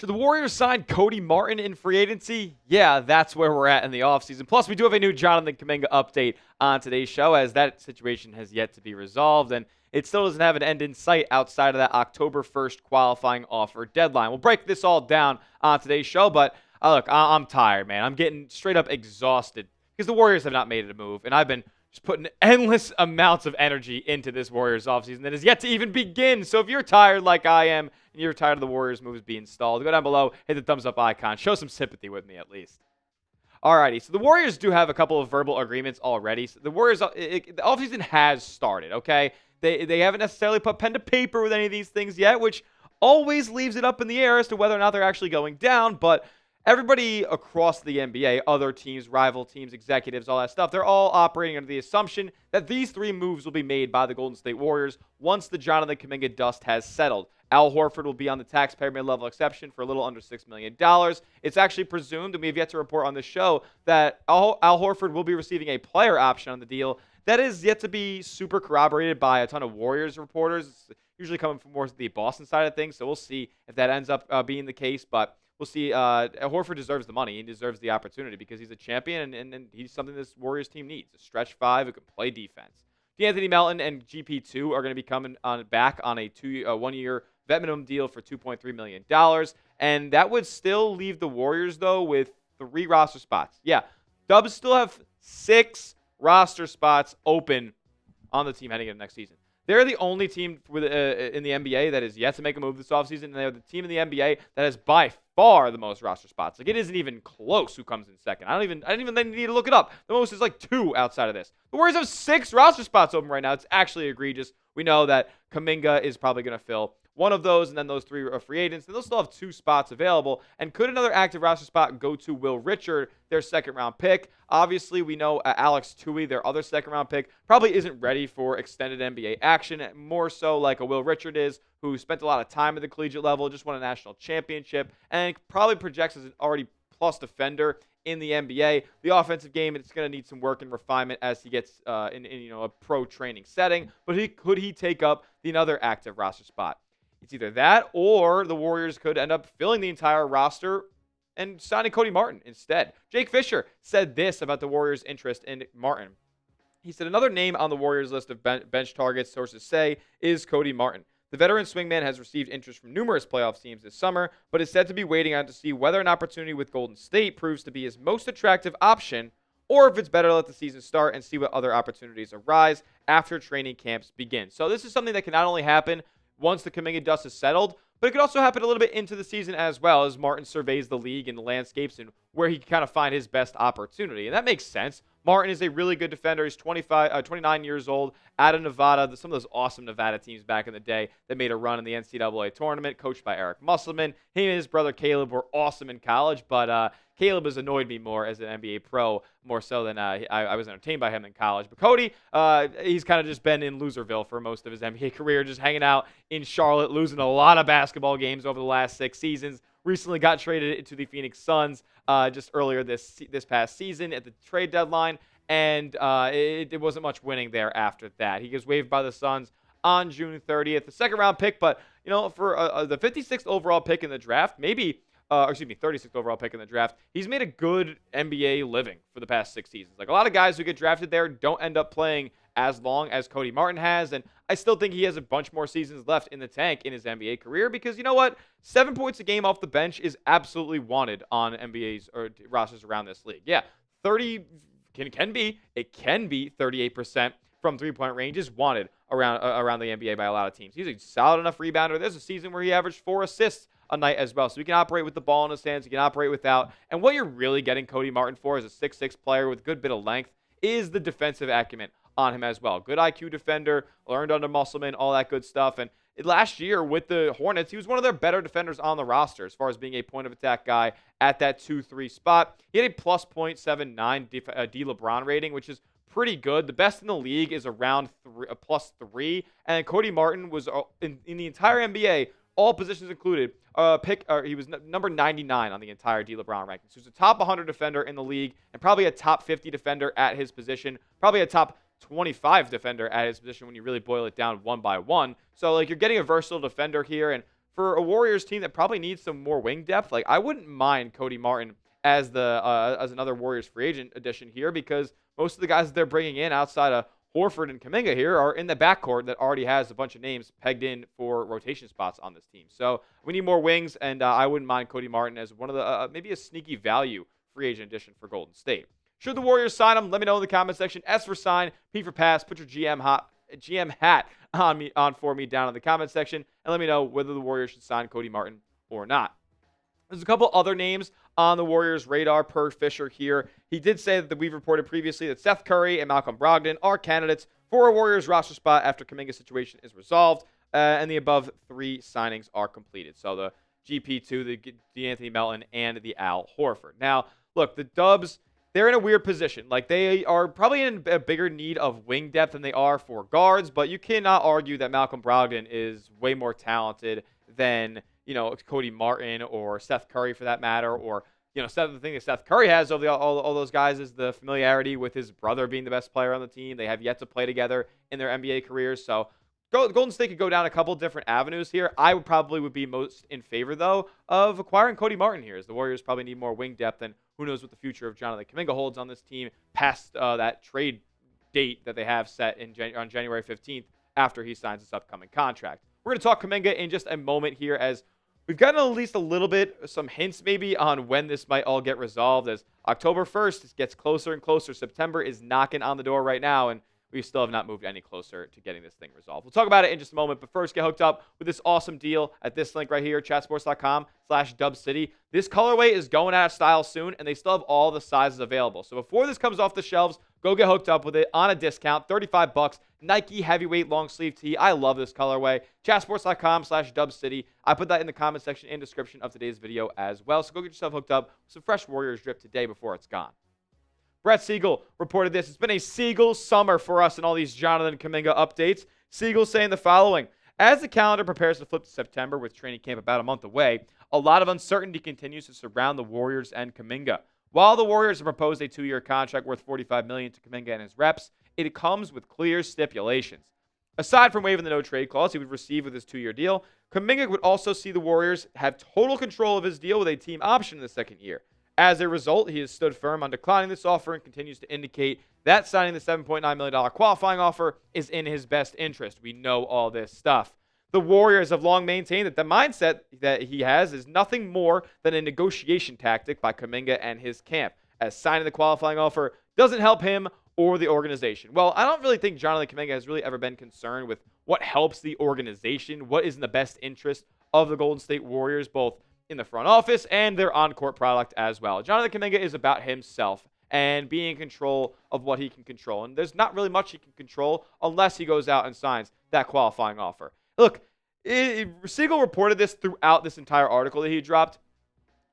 Should the Warriors sign Cody Martin in free agency? Yeah, that's where we're at in the offseason. Plus, we do have a new Jonathan Kuminga update on today's show, as that situation has yet to be resolved, and it still doesn't have an end in sight outside of that October 1st qualifying offer deadline. We'll break this all down on today's show, but look, I'm tired, man. I'm getting straight up exhausted because the Warriors have not made it a move, and I've been just putting endless amounts of energy into this Warriors offseason that is yet to even begin. So if you're tired like I am, and you're tired of the Warriors moves being stalled, go down below, hit the thumbs up icon, show some sympathy with me at least. Alrighty, so the Warriors do have a couple of verbal agreements already. So the Warriors, the offseason has started, okay? They haven't necessarily put pen to paper with any of these things yet, which always leaves it up in the air as to whether or not they're actually going down, but everybody across the NBA, other teams, rival teams, executives, all that stuff, they're all operating under the assumption that these three moves will be made by the Golden State Warriors once the Jonathan Kuminga dust has settled. Al Horford will be on the taxpayer mid-level exception for a little under $6 million. It's actually presumed, and we have yet to report on the show, that Al Horford will be receiving a player option on the deal. That is yet to be super corroborated by a ton of Warriors reporters. It's usually coming from more the Boston side of things, so we'll see if that ends up being the case, but we'll see. Horford deserves the money. He deserves the opportunity because he's a champion, and he's something this Warriors team needs. A stretch five who can play defense. D'Anthony Melton and GP2 are going to be coming back on a 1-year vet minimum deal for $2.3 million. And that would still leave the Warriors, though, with 3 roster spots. Yeah, Dubs still have 6 roster spots open on the team heading into next season. They're the only team in the NBA that is yet to make a move this offseason, and they're the team in the NBA that has by far the most roster spots. Like, it isn't even close who comes in second. I don't even need to look it up. The most is like 2 outside of this. The Warriors have 6 roster spots open right now. It's actually egregious. We know that Kaminga is probably going to fill one of those, and then those 3 are free agents, and they'll still have 2 spots available. And could another active roster spot go to Will Richard, their second-round pick? Obviously, we know Alex Tui, their other second-round pick, probably isn't ready for extended NBA action, more so like a Will Richard is, who spent a lot of time at the collegiate level, just won a national championship, and probably projects as an already plus defender in the NBA. The offensive game, it's going to need some work and refinement as he gets in a pro training setting. But could he take up another active roster spot? It's either that or the Warriors could end up filling the entire roster and signing Cody Martin instead. Jake Fisher said this about the Warriors' interest in Martin. He said, another name on the Warriors' list of bench targets, sources say, is Cody Martin. The veteran swingman has received interest from numerous playoff teams this summer, but is said to be waiting on to see whether an opportunity with Golden State proves to be his most attractive option, or if it's better to let the season start and see what other opportunities arise after training camps begin. So this is something that can not only happen once the Kaminga dust is settled, but it could also happen a little bit into the season as well, as Martin surveys the league and the landscapes and where he can kind of find his best opportunity. And that makes sense. Martin is a really good defender. He's 29 years old, out of Nevada. Some of those awesome Nevada teams back in the day that made a run in the NCAA tournament, coached by Eric Musselman. He and his brother Caleb were awesome in college, but Caleb has annoyed me more as an NBA pro, more so than I was entertained by him in college. But Cody, he's kind of just been in Loserville for most of his NBA career, just hanging out in Charlotte, losing a lot of basketball games over the last 6 seasons. Recently got traded to the Phoenix Suns just earlier this past season at the trade deadline, and it wasn't much winning there after that. He gets waived by the Suns on June 30th, the second-round pick, but for the 56th overall pick in the draft, 36th overall pick in the draft, he's made a good NBA living for the past 6 seasons. Like, a lot of guys who get drafted there don't end up playing as long as Cody Martin has, and I still think he has a bunch more seasons left in the tank in his NBA career because, you know what? 7 points a game off the bench is absolutely wanted on NBA's or rosters around this league. Yeah, 30 can be 38% from three-point range is wanted around the NBA by a lot of teams. He's a solid enough rebounder. There's a season where he averaged 4 assists a night as well. So he can operate with the ball in his hands. He can operate without. And what you're really getting Cody Martin for as a 6'6 player with a good bit of length is the defensive acumen on him as well. Good IQ defender, learned under Musselman, all that good stuff. And last year with the Hornets, he was one of their better defenders on the roster as far as being a point-of-attack guy at that 2-3 spot. He had a plus .79 D LeBron rating, which is pretty good. The best in the league is around +3. And Cody Martin was in the entire NBA, all positions included, he was number 99 on the entire D LeBron rankings. So he's a top 100 defender in the league and probably a top 50 defender at his position, probably a top 25 defender at his position when you really boil it down one by one. So, like, you're getting a versatile defender here, and for a Warriors team that probably needs some more wing depth, like I wouldn't mind Cody Martin as as another Warriors free agent addition here, because most of the guys that they're bringing in outside of Horford and Kaminga here are in the backcourt that already has a bunch of names pegged in for rotation spots on this team. So we need more wings, and I wouldn't mind Cody Martin as one of the maybe a sneaky value free agent addition for Golden State. Should the Warriors sign him? Let me know in the comment section. S for sign, P for pass. Put your GM hat on for me down in the comment section, and let me know whether the Warriors should sign Cody Martin or not. There's a couple other names on the Warriors' radar per Fisher here. He did say that we've reported previously that Seth Curry and Malcolm Brogdon are candidates for a Warriors roster spot after Kaminga's situation is resolved, and the above 3 signings are completed. So the GP2, the Anthony Melton, and the Al Horford. Now, look, the Dubs, they're in a weird position. Like, they are probably in a bigger need of wing depth than they are for guards, but you cannot argue that Malcolm Brogdon is way more talented than, Cody Martin or Seth Curry for that matter, or, the thing that Seth Curry has over all those guys is the familiarity with his brother being the best player on the team. They have yet to play together in their NBA careers, so Golden State could go down a couple different avenues here. I would be most in favor, though, of acquiring Cody Martin here, as the Warriors probably need more wing depth, and who knows what the future of Jonathan Kuminga holds on this team past that trade date that they have set on January 15th after he signs this upcoming contract. We're going to talk Kuminga in just a moment here, as we've gotten at least a little bit, some hints maybe on when this might all get resolved, as October 1st gets closer and closer. September is knocking on the door right now, and we still have not moved any closer to getting this thing resolved. We'll talk about it in just a moment, but first get hooked up with this awesome deal at this link right here, chatsports.com/dubcity. This colorway is going out of style soon, and they still have all the sizes available. So before this comes off the shelves, go get hooked up with it on a discount, $35. Nike heavyweight long sleeve tee. I love this colorway. Chatsports.com/dubcity. I put that in the comment section and description of today's video as well. So go get yourself hooked up with some fresh Warriors drip today before it's gone. Brett Siegel reported this. It's been a Siegel summer for us in all these Jonathan Kuminga updates. Siegel saying the following: as the calendar prepares to flip to September with training camp about a month away, a lot of uncertainty continues to surround the Warriors and Kuminga. While the Warriors have proposed a 2-year contract worth $45 million to Kuminga and his reps, it comes with clear stipulations. Aside from waiving the no-trade clause he would receive with his 2-year deal, Kuminga would also see the Warriors have total control of his deal with a team option in the second year. As a result, he has stood firm on declining this offer and continues to indicate that signing the $7.9 million qualifying offer is in his best interest. We know all this stuff. The Warriors have long maintained that the mindset that he has is nothing more than a negotiation tactic by Kaminga and his camp, as signing the qualifying offer doesn't help him or the organization. Well, I don't really think Jonathan Kuminga has really ever been concerned with what helps the organization, what is in the best interest of the Golden State Warriors, both in the front office and their on-court product as well. Jonathan Kuminga is about himself and being in control of what he can control. And there's not really much he can control unless he goes out and signs that qualifying offer. Look, Siegel reported this throughout this entire article that he dropped.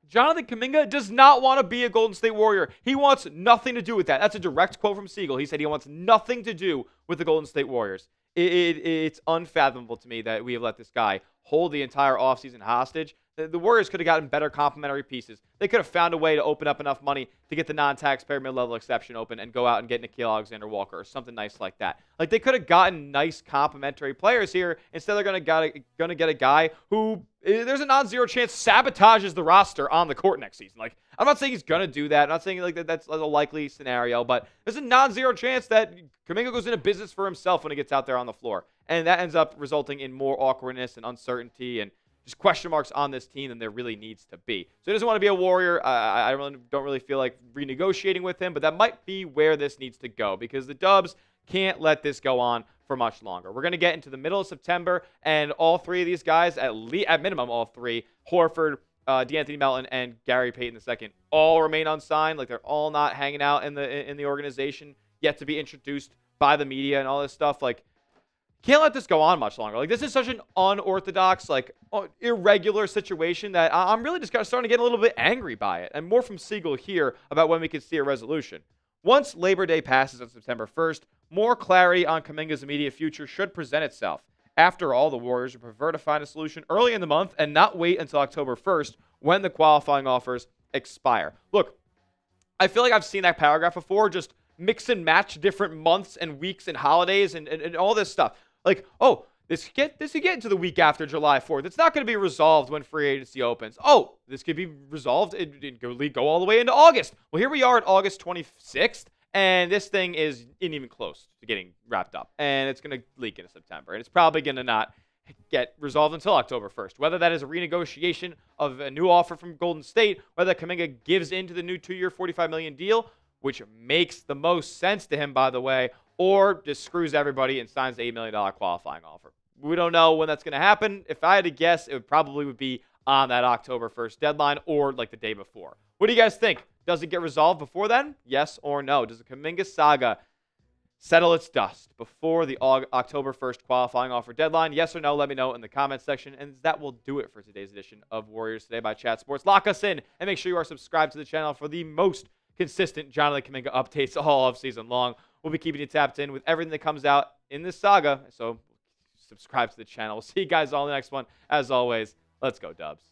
Jonathan Kuminga does not want to be a Golden State Warrior. He wants nothing to do with that. That's a direct quote from Siegel. He said he wants nothing to do with the Golden State Warriors. It's unfathomable to me that we have let this guy hold the entire offseason hostage. The Warriors could have gotten better complementary pieces. They could have found a way to open up enough money to get the non-taxpayer mid-level exception open and go out and get Nickeil Alexander-Walker or something nice like that. Like, they could have gotten nice complementary players here. Instead, they're going to get a guy who, there's a non-zero chance, sabotages the roster on the court next season. Like, I'm not saying he's going to do that. I'm not saying that's a likely scenario, but there's a non-zero chance that Kuminga goes into business for himself when he gets out there on the floor. And that ends up resulting in more awkwardness and uncertainty and just question marks on this team than there really needs to be. So he doesn't want to be a Warrior. I don't really feel like renegotiating with him, but that might be where this needs to go because the Dubs can't let this go on for much longer. We're going to get into the middle of September, and all three of these guys, at minimum all three, Horford, D'Anthony Melton, and Gary Payton II, all remain unsigned. Like, they're all not hanging out in the organization, yet to be introduced by the media and all this stuff. Like, can't let this go on much longer. Like, this is such an unorthodox, like, irregular situation that I'm really just starting to get a little bit angry by it. And more from Siegel here about when we could see a resolution. Once Labor Day passes on September 1st, more clarity on Kuminga's immediate future should present itself. After all, the Warriors would prefer to find a solution early in the month and not wait until October 1st when the qualifying offers expire. Look, I feel like I've seen that paragraph before, just mix and match different months and weeks and holidays and all this stuff. Like, oh, This could get into the week after July 4th. It's not going to be resolved when free agency opens. Oh, this could be resolved and go all the way into August. Well, here we are at August 26th, and this thing isn't even close to getting wrapped up. And it's going to leak into September. And it's probably going to not get resolved until October 1st. Whether that is a renegotiation of a new offer from Golden State, whether Kaminga gives into the new 2-year, $45 million deal, which makes the most sense to him, by the way, or just screws everybody and signs the $8 million qualifying offer. We don't know when that's going to happen. If I had to guess, it probably would be on that October 1st deadline or like the day before. What do you guys think? Does it get resolved before then? Yes or no? Does the Kaminga saga settle its dust before the October 1st qualifying offer deadline? Yes or no? Let me know in the comments section. And that will do it for today's edition of Warriors Today by Chat Sports. Lock us in and make sure you are subscribed to the channel for the most consistent Jonathan Kuminga updates all offseason long. We'll be keeping you tapped in with everything that comes out in this saga. So subscribe to the channel. We'll see you guys all in the next one. As always, let's go Dubs.